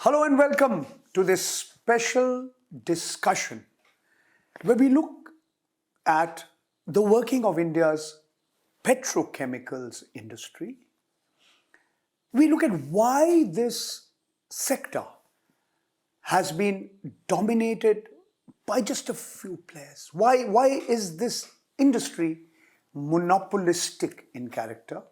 Hello and welcome to this special discussion where we look at the working of India's petrochemicals industry. We look at why this sector has been dominated by just a few players. Why is this industry monopolistic in character?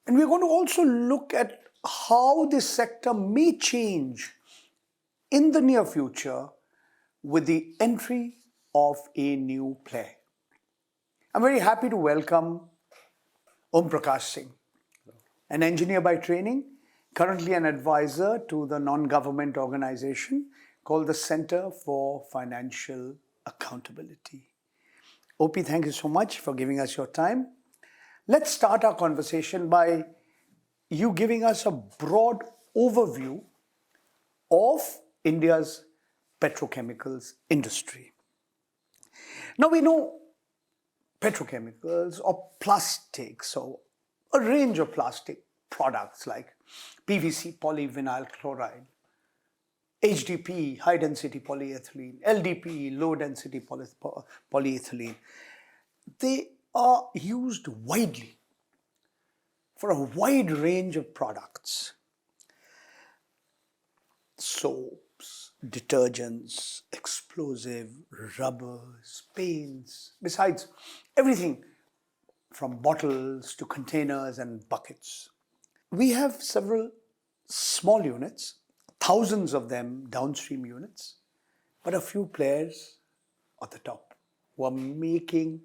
And we're going to also look at how this sector may change in the near future with the entry of a new player. I'm very happy to welcome Om Prakash Singh, an engineer by training, currently an advisor to the non-government organization called the Center for Financial Accountability. OP, thank you so much for giving us your time. Let's start our conversation by you giving us a broad overview of India's petrochemicals industry. Now we know petrochemicals or plastics, so a range of plastic products like PVC, polyvinyl chloride, HDPE, high density polyethylene, LDPE, low density polyethylene. They are used widely for a wide range of products. Soaps, detergents, explosive, rubbers, paints, besides everything from bottles to containers and buckets. We have several small units, thousands of them downstream units, but a few players at the top who are making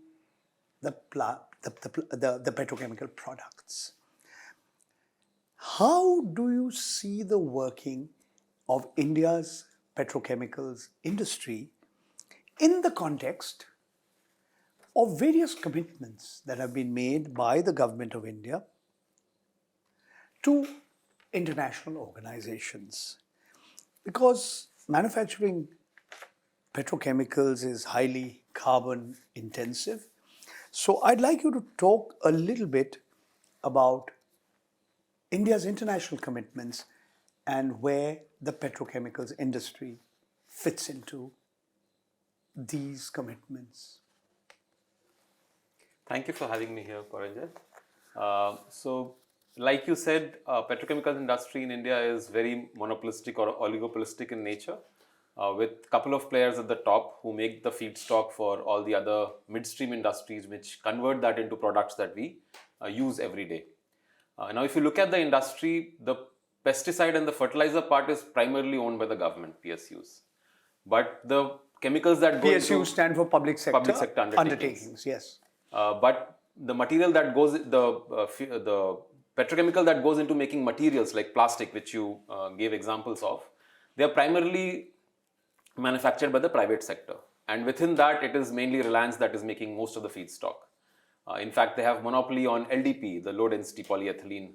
the petrochemical products. How do you see the working of India's petrochemicals industry in the context of various commitments that have been made by the government of India to international organizations? Because manufacturing petrochemicals is highly carbon intensive. So I'd like you to talk a little bit about India's international commitments and where the petrochemicals industry fits into these commitments. Thank you for having me here, Paranjoy. So, like you said, petrochemicals industry in India is very monopolistic or oligopolistic in nature, with a couple of players at the top who make the feedstock for all the other midstream industries which convert that into products that we use every day. Now, if you look at the industry, the pesticide and the fertilizer part is primarily owned by the government, PSUs. But the chemicals that go PSUs stand for public sector undertakings. Yes. But the material that goes, the petrochemical that goes into making materials like plastic, which you gave examples of, they are primarily manufactured by the private sector. And within that, it is mainly Reliance that is making most of the feedstock. In fact, they have monopoly on LDPE, the low density polyethylene.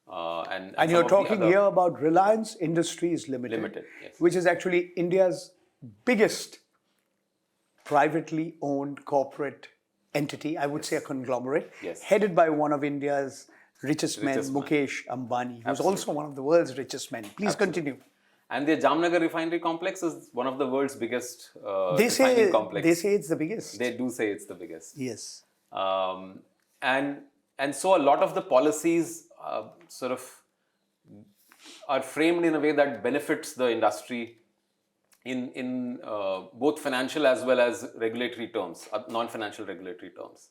And you're talking here about Reliance Industries Limited, yes, which is actually India's biggest privately owned corporate entity, I would say a conglomerate, headed by one of India's richest men, Mukesh Ambani, who's also one of the world's richest men. Please continue. And the Jamnagar refinery complex is one of the world's biggest refining complexes. They say it's the biggest. They do say it's the biggest. Yes. And so a lot of the policies sort of are framed in a way that benefits the industry in both financial as well as regulatory terms, non-financial regulatory terms.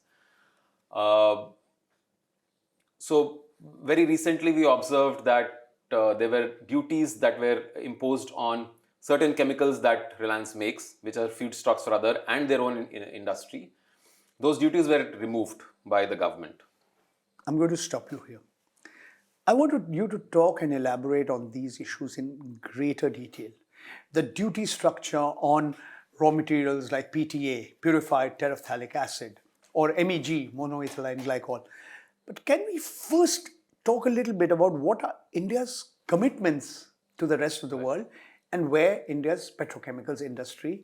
So very recently we observed that there were duties that were imposed on certain chemicals that Reliance makes, which are feedstocks for other and their own industry. Those duties were removed by the government. I'm going to stop you here. I want you to talk and elaborate on these issues in greater detail. The duty structure on raw materials like PTA, purified terephthalic acid, or MEG, monoethylene glycol. But can we first talk a little bit about what are India's commitments to the rest of the world and where India's petrochemicals industry,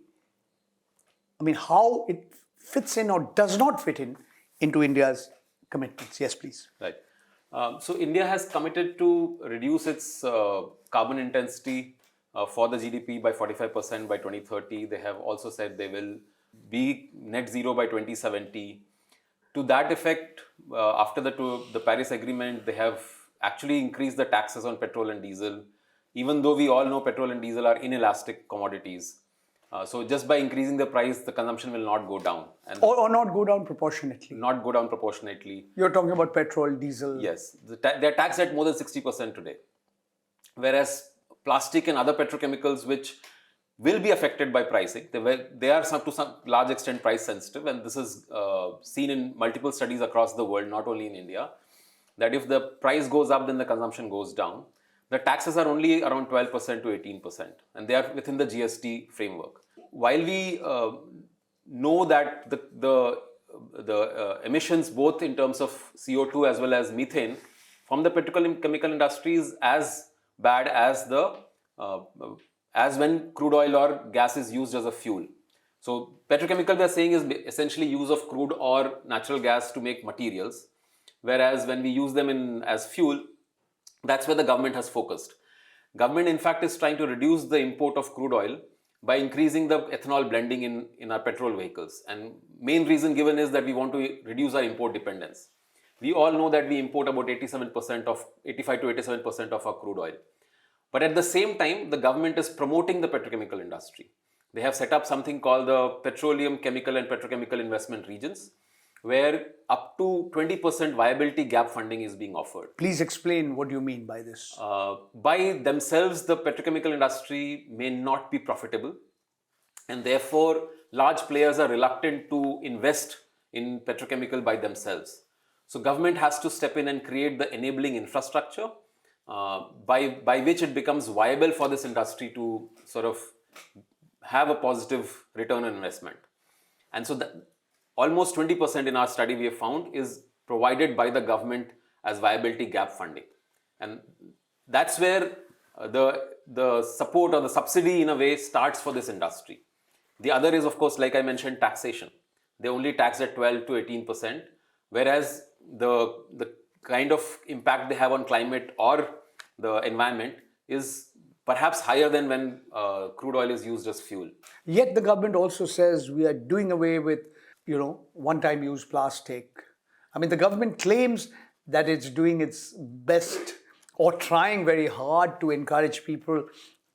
how it fits in or does not fit in into India's commitments? Yes, please. Right. So India has committed to reduce its carbon intensity for the GDP by 45% by 2030. They have also said they will be net zero by 2070. To that effect, after the Paris Agreement, they have actually increased the taxes on petrol and diesel, even though we all know petrol and diesel are inelastic commodities. So just by increasing the price, the consumption will not go down. And Or not go down proportionately. not go down proportionately. You're talking about petrol, diesel. Yes, they're taxed at more than 60% today. Whereas plastic and other petrochemicals, which will be affected by pricing, they are to some large extent price sensitive, and this is seen in multiple studies across the world, not only in India, that if the price goes up, then the consumption goes down. The taxes are only around 12% to 18%, and they are within the GST framework. While we know that the emissions, both in terms of CO2 as well as methane, from the petrochemical industry is as bad as when crude oil or gas is used as a fuel. So petrochemical, we are saying, is essentially use of crude or natural gas to make materials, whereas when we use them as fuel, that's where the government has focused. Government, in fact, is trying to reduce the import of crude oil by increasing the ethanol blending in our petrol vehicles. And main reason given is that we want to reduce our import dependence. We all know that we import about 85 to 87% of our crude oil. But at the same time, the government is promoting the petrochemical industry. They have set up something called the Petroleum, Chemical and Petrochemical Investment Regions, where up to 20% viability gap funding is being offered. Please explain what you mean by this. By themselves, the petrochemical industry may not be profitable, and therefore large players are reluctant to invest in petrochemical by themselves. So government has to step in and create the enabling infrastructure by which it becomes viable for this industry to sort of have a positive return on investment. And so almost 20% in our study we have found is provided by the government as viability gap funding. And that's where the support or the subsidy in a way starts for this industry. The other is, of course, like I mentioned, taxation. They only tax at 12 to 18%, whereas the kind of impact they have on climate or the environment is perhaps higher than when crude oil is used as fuel. Yet the government also says we are doing away with, one-time use plastic. I mean, the government claims that it's doing its best or trying very hard to encourage people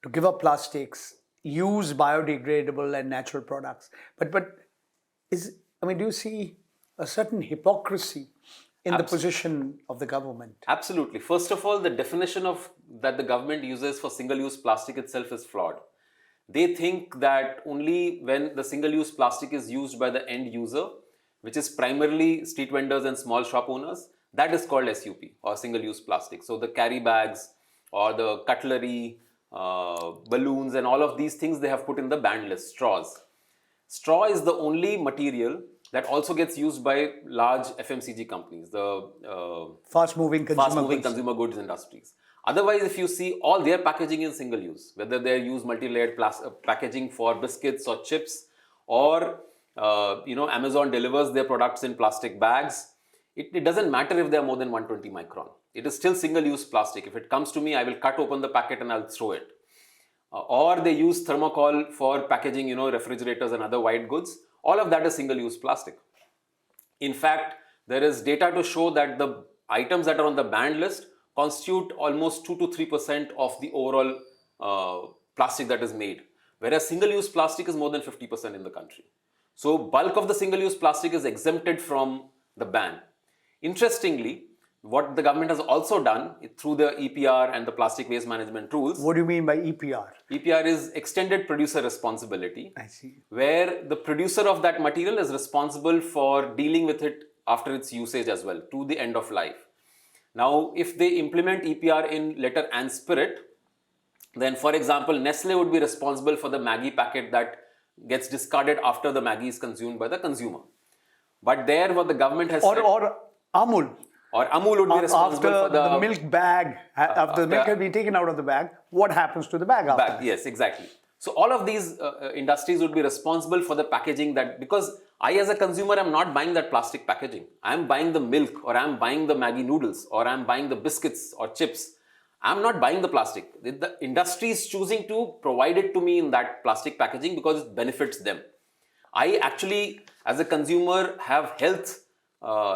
to give up plastics, use biodegradable and natural products. But do you see a certain hypocrisy in the position of the government? Absolutely. First of all, the definition that the government uses for single-use plastic itself is flawed. They think that only when the single-use plastic is used by the end user, which is primarily street vendors and small shop owners, that is called SUP or single-use plastic. So the carry bags or the cutlery, balloons and all of these things they have put in the banned list. Straws. Straw is the only material that also gets used by large FMCG companies, the fast-moving consumer goods industries. Otherwise, if you see, all their packaging is single use, whether they use multi-layered packaging for biscuits or chips, or Amazon delivers their products in plastic bags. It doesn't matter if they are more than 120 micron. It is still single-use plastic. If it comes to me, I will cut open the packet and I'll throw it. Or they use thermocol for packaging, refrigerators and other white goods. All of that is single-use plastic. In fact, there is data to show that the items that are on the banned list constitute almost 2 to 3% of the overall plastic that is made, whereas single-use plastic is more than 50% in the country. So bulk of the single-use plastic is exempted from the ban. Interestingly, what the government has also done through the EPR and the plastic waste management rules. What do you mean by EPR? EPR is extended producer responsibility. I see. Where the producer of that material is responsible for dealing with it after its usage as well, to the end of life. Now, if they implement EPR in letter and spirit, then for example, Nestle would be responsible for the Maggi packet that gets discarded after the Maggi is consumed by the consumer. But there what the government has said... Or Amul. Or Amul would be responsible for the milk bag. After the milk has been taken out of the bag, what happens to the bag after that? Yes, exactly. So all of these industries would be responsible for the packaging because I as a consumer am not buying that plastic packaging. I am buying the milk, or I am buying the Maggi noodles, or I am buying the biscuits or chips. I am not buying the plastic. The industry is choosing to provide it to me in that plastic packaging because it benefits them. I actually, as a consumer, have health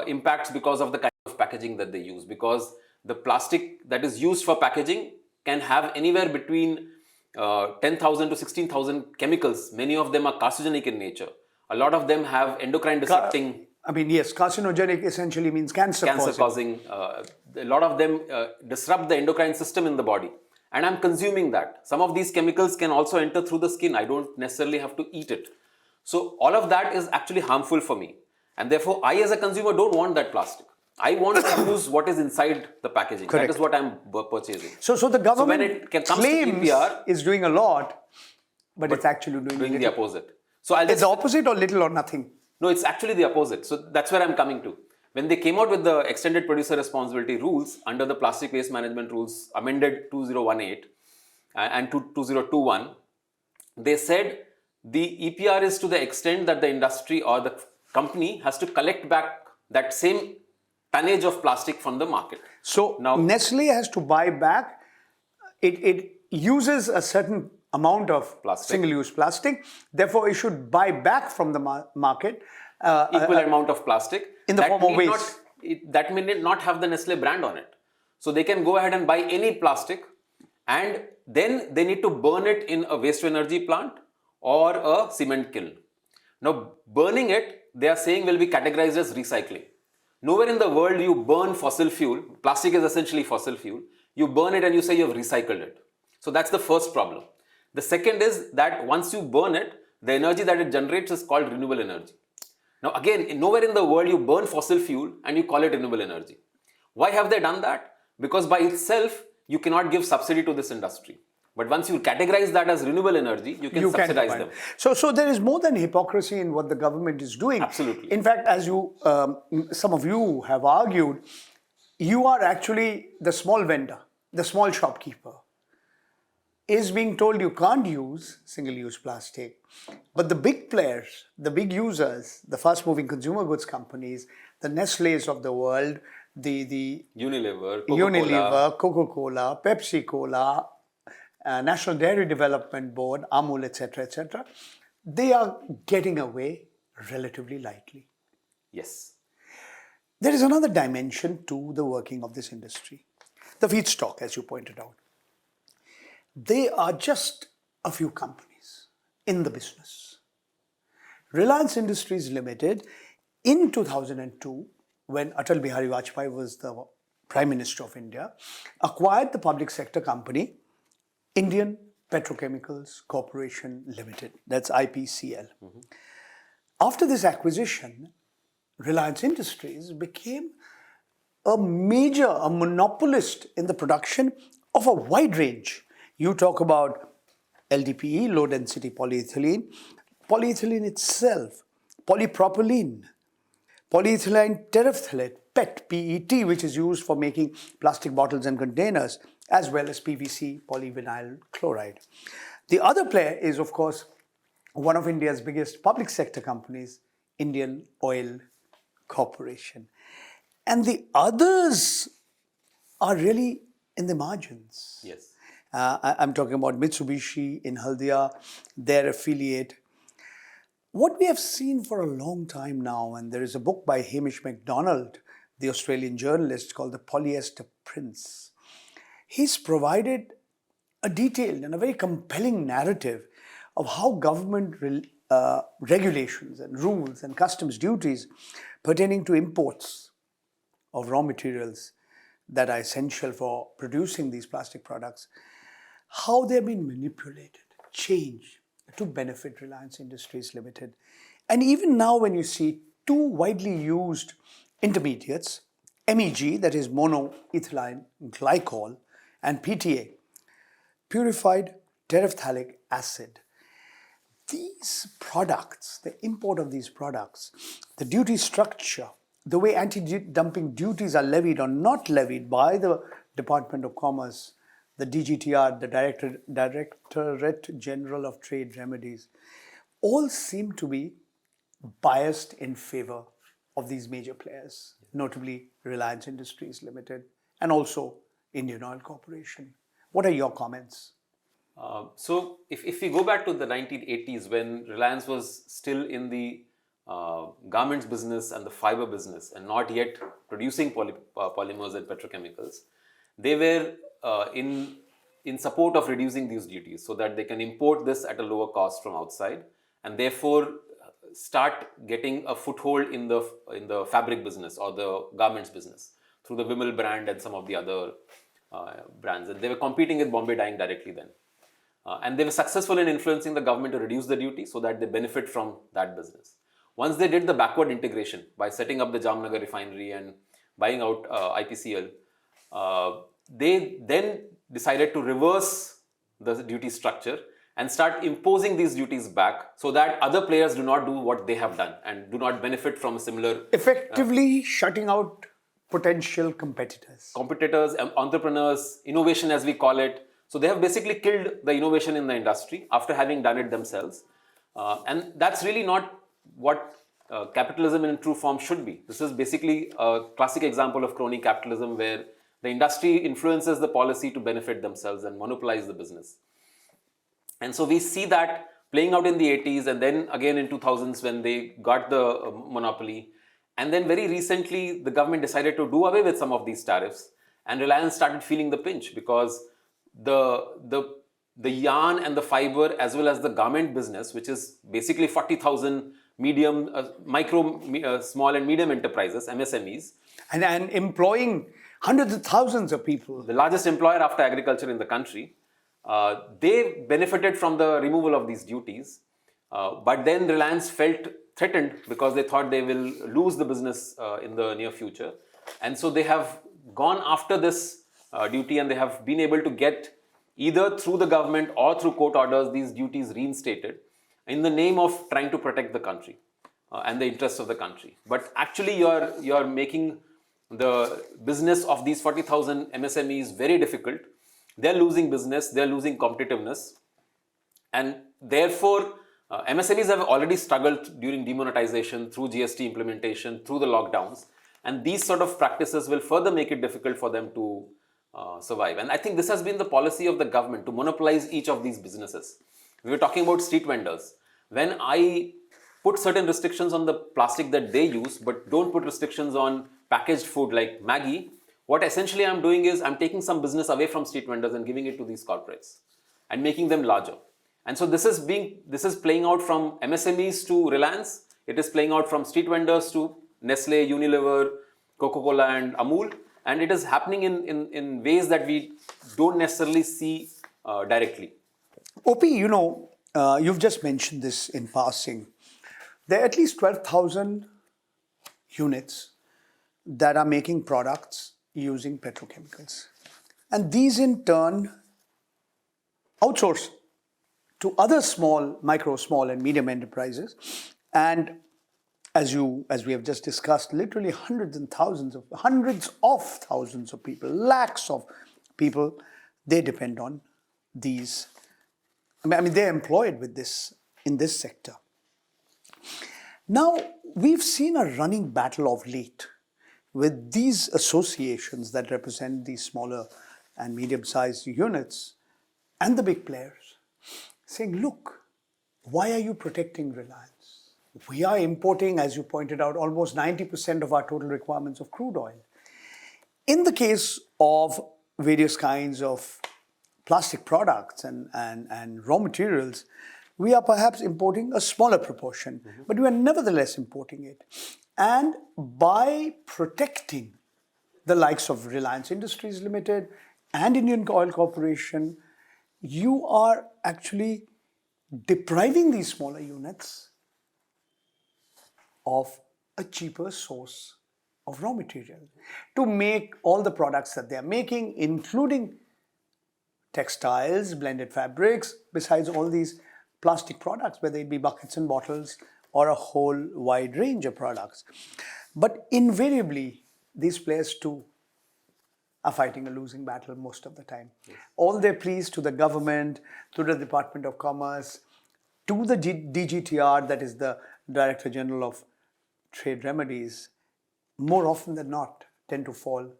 impacts because of the kind of packaging that they use. Because the plastic that is used for packaging can have anywhere between 10,000 to 16,000 chemicals. Many of them are carcinogenic in nature. A lot of them have endocrine disrupting. I mean, yes, carcinogenic essentially means cancer causing. A lot of them disrupt the endocrine system in the body. And I'm consuming that. Some of these chemicals can also enter through the skin. I don't necessarily have to eat it. So all of that is actually harmful for me. And therefore, I as a consumer don't want that plastic. I want to use what is inside the packaging. Correct. That is what I'm purchasing. So the government when it comes claims to EPR, is doing a lot, but it's actually doing the opposite. So I'll it's the opposite or little or nothing. No, it's actually the opposite. So that's where I'm coming to. When they came out with the extended producer responsibility rules under the plastic waste management rules amended 2018 and 2021, they said the EPR is to the extent that the industry or the company has to collect back that same tonnage of plastic from the market. So now Nestle has to buy back. It uses a certain amount of single-use plastic. Therefore, it should buy back from the market equal amount of plastic in the form of waste. That may not have the Nestle brand on it. So they can go ahead and buy any plastic, and then they need to burn it in a waste-to-energy plant or a cement kiln. Now, burning it, they are saying, will be categorized as recycling. Nowhere in the world you burn fossil fuel. Plastic is essentially fossil fuel. You burn it and you say you have recycled it. So that's the first problem. The second is that once you burn it, the energy that it generates is called renewable energy. Now again, nowhere in the world you burn fossil fuel and you call it renewable energy. Why have they done that? Because by itself, you cannot give subsidy to this industry. But once you categorize that as renewable energy, you can subsidize them. So there is more than hypocrisy in what the government is doing. Absolutely. In fact, as some of you have argued, you are actually the small vendor, the small shopkeeper, is being told you can't use single-use plastic. But the big players, the big users, the fast-moving consumer goods companies, the Nestle's of the world, the Unilever, Coca-Cola, Pepsi-Cola, National Dairy Development Board, Amul, etc., they are getting away relatively lightly. Yes. There is another dimension to the working of this industry. The feedstock, as you pointed out. They are just a few companies in the business. Reliance Industries Limited, in 2002, when Atal Bihari Vajpayee was the Prime Minister of India, acquired the public sector company Indian Petrochemicals Corporation Limited, that's IPCL. Mm-hmm. After this acquisition, Reliance Industries became a monopolist in the production of a wide range. You talk about LDPE, low density polyethylene, polyethylene itself, polypropylene, polyethylene terephthalate, PET, PET, which is used for making plastic bottles and containers, as well as PVC, polyvinyl chloride. The other player is, of course, one of India's biggest public sector companies, Indian Oil Corporation. And the others are really in the margins. Yes. I'm talking about Mitsubishi in Haldia, their affiliate. What we have seen for a long time now, and there is a book by Hamish MacDonald, the Australian journalist, called The Polyester Prince. He's provided a detailed and a very compelling narrative of how government regulations and rules and customs duties pertaining to imports of raw materials that are essential for producing these plastic products, how they've been manipulated, changed to benefit Reliance Industries Limited. And even now when you see two widely used intermediates, MEG, that is monoethylene glycol, and PTA, purified terephthalic acid. These products, the import of these products, the duty structure, the way anti-dumping duties are levied or not levied by the Department of Commerce, the DGTR, the Directorate General of Trade Remedies, all seem to be biased in favor of these major players, notably Reliance Industries Limited and also Indian Oil Corporation. What are your comments? So if we go back to the 1980s when Reliance was still in the garments business and the fiber business and not yet producing polymers and petrochemicals, they were in support of reducing these duties so that they can import this at a lower cost from outside and therefore start getting a foothold in the fabric business or the garments business through the Vimal brand and some of the other brands. And they were competing with Bombay Dyeing directly then. And they were successful in influencing the government to reduce the duty so that they benefit from that business. Once they did the backward integration by setting up the Jamnagar refinery and buying out IPCL, they then decided to reverse the duty structure and start imposing these duties back so that other players do not do what they have done and do not benefit from a similar... Effectively shutting out potential competitors. Competitors, entrepreneurs, innovation as we call it. So they have basically killed the innovation in the industry after having done it themselves. And that's really not what capitalism in true form should be. This is basically a classic example of crony capitalism where the industry influences the policy to benefit themselves and monopolize the business. And so we see that playing out in the 80s and then again in 2000s when they got the monopoly. And then very recently, the government decided to do away with some of these tariffs and Reliance started feeling the pinch because the yarn and the fiber as well as the garment business, which is basically 40,000 medium, small and medium enterprises, MSMEs. And employing hundreds of thousands of people. The largest employer after agriculture in the country. They benefited from the removal of these duties. But then Reliance felt threatened because they thought they will lose the business in the near future. And so they have gone after this duty and they have been able to get either through the government or through court orders these duties reinstated in the name of trying to protect the country and the interests of the country. But actually you're making the business of these 40,000 MSMEs very difficult. They're losing business, they're losing competitiveness, and therefore MSMEs have already struggled during demonetization, through GST implementation, through the lockdowns, and these sort of practices will further make it difficult for them to survive. And I think this has been the policy of the government to monopolize each of these businesses. We were talking about street vendors. When I put certain restrictions on the plastic that they use, but don't put restrictions on packaged food like Maggi, what essentially I'm doing is I'm taking some business away from street vendors and giving it to these corporates and making them larger. And so this is playing out from MSMEs to Reliance. It is playing out from street vendors to Nestle, Unilever, Coca-Cola and Amul. And it is happening in ways that we don't necessarily see directly. OP, you've just mentioned this in passing. There are at least 12,000 units that are making products using petrochemicals. And these in turn outsource to other micro, small and medium enterprises. And as we have just discussed, literally hundreds of thousands of people, lakhs of people, they depend on these. I mean, they're employed with this in this sector. Now, we've seen a running battle of late with these associations that represent these smaller and medium-sized units and the big players saying, look, why are you protecting Reliance? We are importing, as you pointed out, almost 90% of our total requirements of crude oil. In the case of various kinds of plastic products and raw materials, we are perhaps importing a smaller proportion, but we are nevertheless importing it. And by protecting the likes of Reliance Industries Limited and Indian Oil Corporation, you are actually depriving these smaller units of a cheaper source of raw material to make all the products that they are making, including textiles, blended fabrics, besides all these plastic products, whether it be buckets and bottles or a whole wide range of products. But invariably, these players too are fighting a losing battle most of the time. Yes. All their pleas to the government, to the Department of Commerce, to the DGTR, that is the Director General of Trade Remedies, more often than not, tend to fall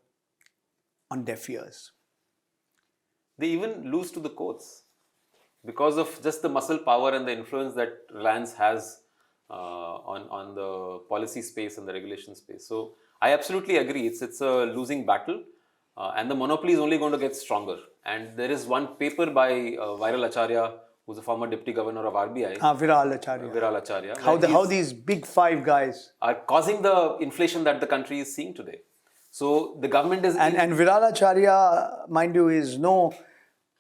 on deaf ears. They even lose to the courts because of just the muscle power and the influence that Reliance has on the policy space and the regulation space. So I absolutely agree. It's a losing battle, and the monopoly is only going to get stronger. And there is one paper by Viral Acharya, who's a former deputy governor of RBI. Viral Acharya. Viral Acharya. How these big five guys are causing the inflation that the country is seeing today. So the government is and Viral Acharya, mind you, is no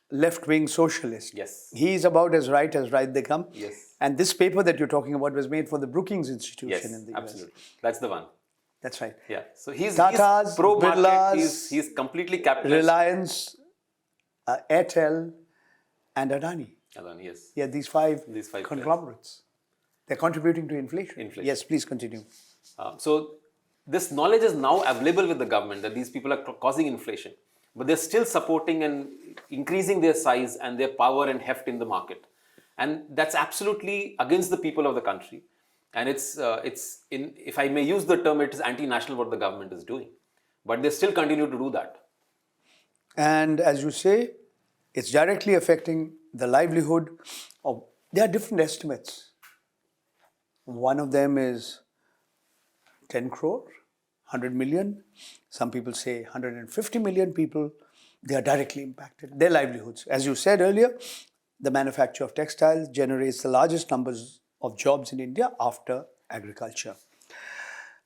left-wing socialist. Yes. He is about as right they come. Yes. And this paper that you're talking about was made for the Brookings Institution in the US. Absolutely. That's the one. That's right. Yeah. So he's pro-market. Birlas, he's completely capitalist. Reliance, Airtel, and Adani. Adani, yes. Yeah, these five conglomerates. They're contributing to inflation. Yes, please continue. So this knowledge is now available with the government that these people are causing inflation, but they're still supporting and increasing their size and their power and heft in the market. And that's absolutely against the people of the country. And if I may use the term, it is anti-national what the government is doing. But they still continue to do that. And as you say, it's directly affecting the livelihood of, there are different estimates. One of them is 10 crore, 100 million. Some people say 150 million people, they are directly impacted. Their livelihoods. As you said earlier, the manufacture of textiles generates the largest numbers of jobs in India after agriculture.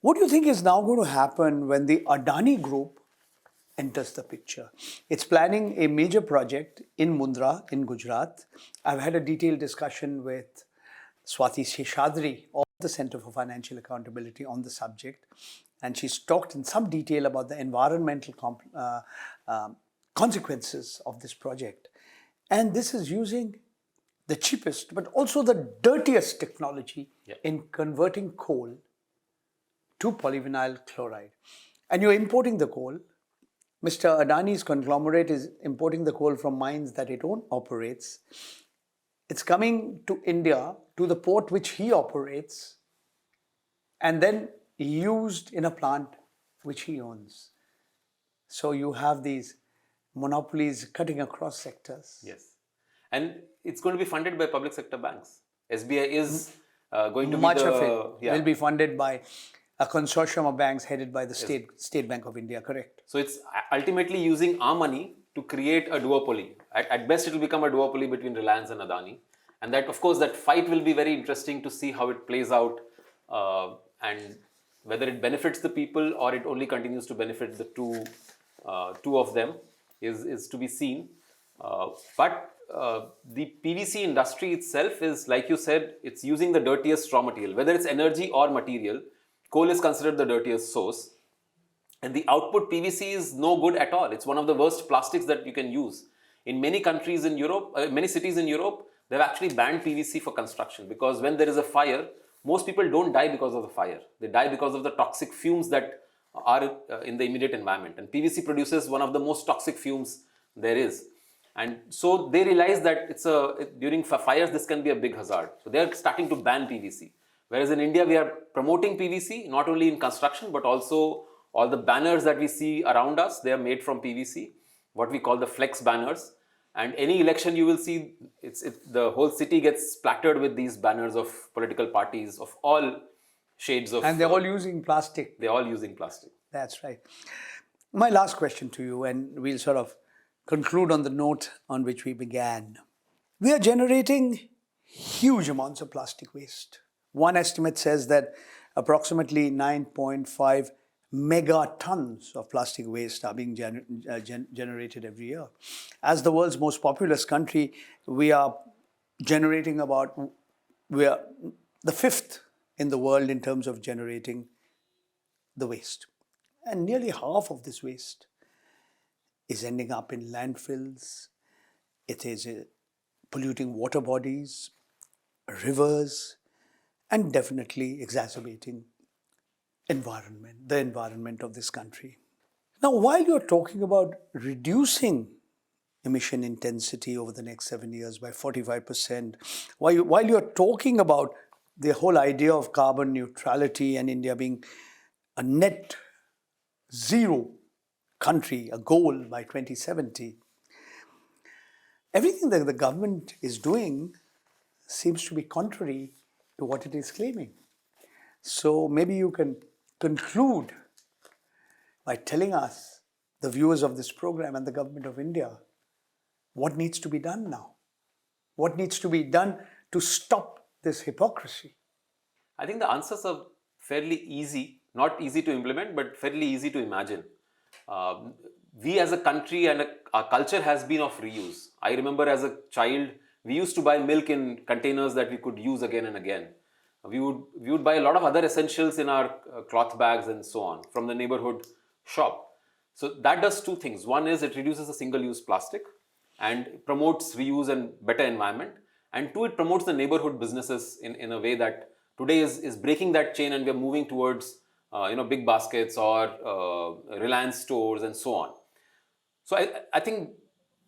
What do you think is now going to happen when the Adani Group enters the picture? It's planning a major project in Mundra in Gujarat. I've had a detailed discussion with Swati Sheshadri of the Center for Financial Accountability on the subject, and she's talked in some detail about the environmental consequences of this project. And this is using the cheapest but also the dirtiest technology in converting coal to polyvinyl chloride. And you're importing the coal. Mr. Adani's conglomerate is importing the coal from mines that it operates. It's coming to India, to the port which he operates, and then used in a plant which he owns. So you have these monopolies cutting across sectors. Yes. And it's going to be funded by public sector banks. SBI is going to Much be of it will be funded by a consortium of banks headed by the State Bank of India, correct? So it's ultimately using our money to create a duopoly. At best, it will become a duopoly between Reliance and Adani. And that, of course, that fight will be very interesting to see how it plays out and whether it benefits the people or it only continues to benefit the two of them is to be seen. But the PVC industry itself is, like you said, it's using the dirtiest raw material. Whether it's energy or material, coal is considered the dirtiest source. And the output PVC is no good at all. It's one of the worst plastics that you can use. In many countries in Europe, many cities in Europe, they've actually banned PVC for construction because when there is a fire, most people don't die because of the fire. They die because of the toxic fumes that are in the immediate environment. And PVC produces one of the most toxic fumes there is. And so they realize that during fires, this can be a big hazard. So they're starting to ban PVC. Whereas in India, we are promoting PVC, not only in construction, but also all the banners that we see around us, they are made from PVC, what we call the flex banners. And any election you will see, the whole city gets splattered with these banners of political parties of all shades of... And they're all using plastic. They're all using plastic. That's right. My last question to you, and we'll sort of conclude on the note on which we began. We are generating huge amounts of plastic waste. One estimate says that approximately 9.5 megatons of plastic waste are being generated every year. As the world's most populous country, we are generating we are the fifth in the world in terms of generating the waste. And nearly half of this waste is ending up in landfills. It is polluting water bodies, rivers, and definitely exacerbating the environment of this country. Now, while you're talking about reducing emission intensity over the next 7 years by 45%, while you're talking about the whole idea of carbon neutrality and India being a net zero country, a goal by 2070, everything that the government is doing seems to be contrary to what it is claiming. So maybe you can conclude by telling us, the viewers of this program and the government of India, what needs to be done now? What needs to be done to stop this hypocrisy? I think the answers are fairly easy, not easy to implement, but fairly easy to imagine. We as a country and our culture has been of reuse. I remember as a child, we used to buy milk in containers that we could use again and again. We would buy a lot of other essentials in our cloth bags and so on from the neighborhood shop. So that does two things. One is it reduces the single-use plastic and promotes reuse and better environment. And two, it promotes the neighborhood businesses in a way that today is breaking that chain, and we are moving towards big baskets or Reliance stores and so on. So I think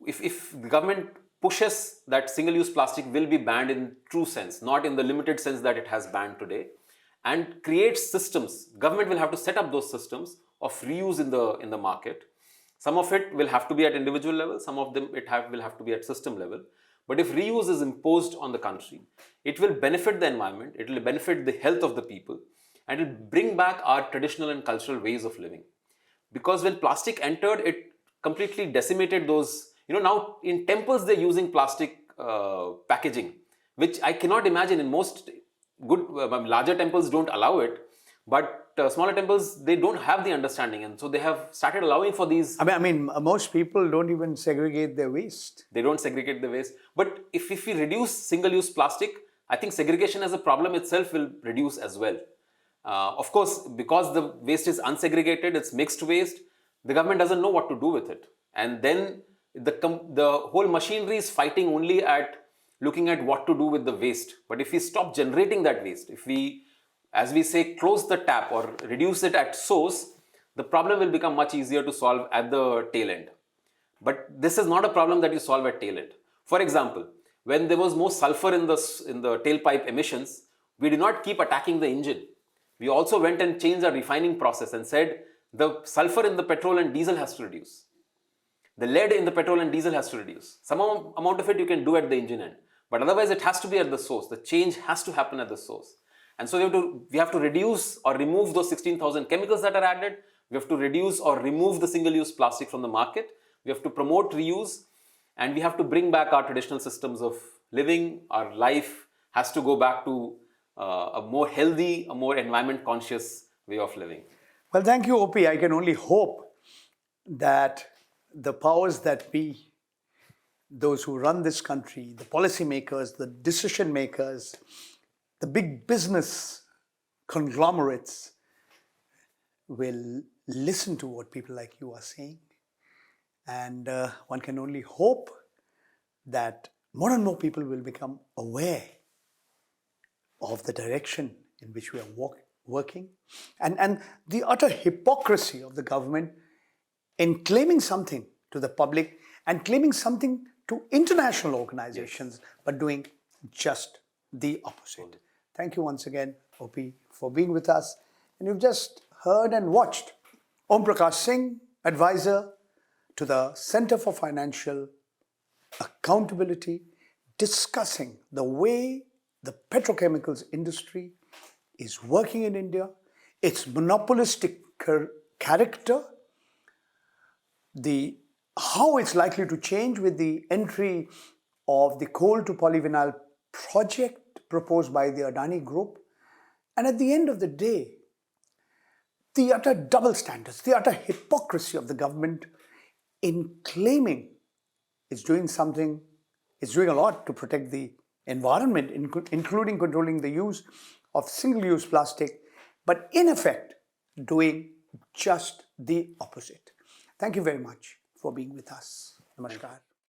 if the government pushes that single-use plastic will be banned in true sense, not in the limited sense that it has banned today, and creates systems. Government will have to set up those systems of reuse in the market. Some of it will have to be at individual level, some of them will have to be at system level. But if reuse is imposed on the country, it will benefit the environment, it will benefit the health of the people, and it will bring back our traditional and cultural ways of living. Because when plastic entered, it completely decimated those. Now in temples they're using plastic packaging, which I cannot imagine in most larger temples don't allow it, but smaller temples, they don't have the understanding, and so they have started allowing for these. I mean, most people don't even segregate their waste. They don't segregate the waste. But if we reduce single-use plastic, I think segregation as a problem itself will reduce as well. Of course, because the waste is unsegregated, it's mixed waste, the government doesn't know what to do with it. And then the whole machinery is fighting only at looking at what to do with the waste. But if we stop generating that waste, if we, as we say, close the tap or reduce it at source, the problem will become much easier to solve at the tail end. But this is not a problem that you solve at tail end. For example, when there was more sulfur in the tailpipe emissions, we did not keep attacking the engine. We also went and changed our refining process and said the sulfur in the petrol and diesel has to reduce. The lead in the petrol and diesel has to reduce. Some amount of it you can do at the engine end, but otherwise it has to be at the source. The change has to happen at the source. And so we have to reduce or remove those 16,000 chemicals that are added. We have to reduce or remove the single-use plastic from the market. We have to promote reuse, and we have to bring back our traditional systems of living. Our life has to go back to a more healthy, a more environment conscious way of living. Well, thank you, OP. I can only hope that the powers that be, those who run this country, the policymakers, the decision makers, the big business conglomerates will listen to what people like you are saying. And one can only hope that more and more people will become aware of the direction in which we are working, and the utter hypocrisy of the government in claiming something to the public and claiming something to international organizations, but doing just the opposite. Thank you once again, OP, for being with us. And you've just heard and watched Om Prakash Singh, advisor to the Center for Financial Accountability, discussing the way the petrochemicals industry is working in India, its monopolistic character, how it's likely to change with the entry of the coal to polyvinyl project proposed by the Adani Group, and at the end of the day, the utter double standards, the utter hypocrisy of the government in claiming it's doing something, it's doing a lot to protect the environment, including controlling the use of single-use plastic, but in effect, doing just the opposite. Thank you very much for being with us. Namaskar.